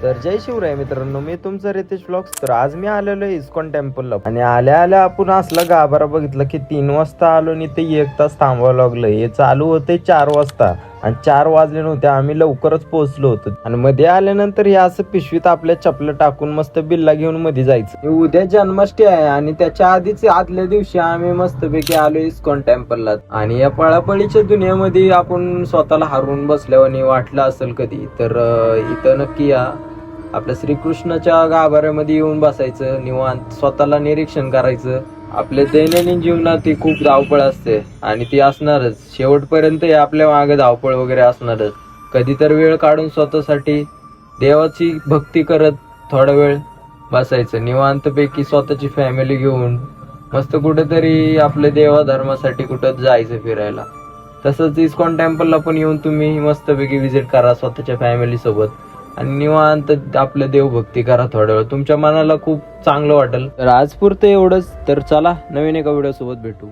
तर जय शिवराय मित्रांनो, मी तुमचं रितेश व्लॉग्स. तर आज मी आलेलो आहे इस्कॉन टेम्पलला आणि आल्या आल्या आपण असला गाभारा बघितला की 3 वाजता आलो आणि ते 1 तास थांबावं लागलं. हे चालू होते 4 वाजता आणि 4 वाजले नव्हते, आम्ही लवकरच पोहोचलो होतो. आणि मध्ये आल्यानंतर हे असं पिशवीत आपल्या चपलं टाकून मस्त बिल्ला घेऊन मध्ये जायचं. उद्या जन्माष्टमी आहे आणि त्याच्या आधीच आदल्या दिवशी आम्ही मस्तपैकी आलो इस्कॉन टेम्पलला. आणि या पळापळीच्या दुनियामध्ये आपण स्वतःला हरवून बसल्यावर वाटलं असेल कधी तर इथं नक्की या. आपल्या श्रीकृष्णाच्या गाभाऱ्यामध्ये येऊन बसायचं, निवांत स्वतःला निरीक्षण करायचं. आपल्या दैनंदिन जीवनात ती खूप धावपळ असते आणि ती असणारच शेवटपर्यंत. आपल्या मागे धावपळ वगैरे असणारच. कधी तर वेळ काढून स्वतःसाठी देवाची भक्ती करत थोडा वेळ बसायचं निवांतपैकी, स्वतःची फॅमिली घेऊन मस्त कुठेतरी आपल्या देवा धर्मासाठी कुठं जायचं फिरायला. तसंच इस्कॉन टेम्पलला पण येऊन तुम्ही मस्तपैकी विजिट करा स्वतःच्या फॅमिली सोबत आणि निवांत आपलं देवभक्ती करा थोड्या वेळ. तुमच्या मनाला खूप चांगलं वाटेल. तर आज पुरतं एवढंच. तर चला नवीन एका व्हिडिओ सोबत भेटू.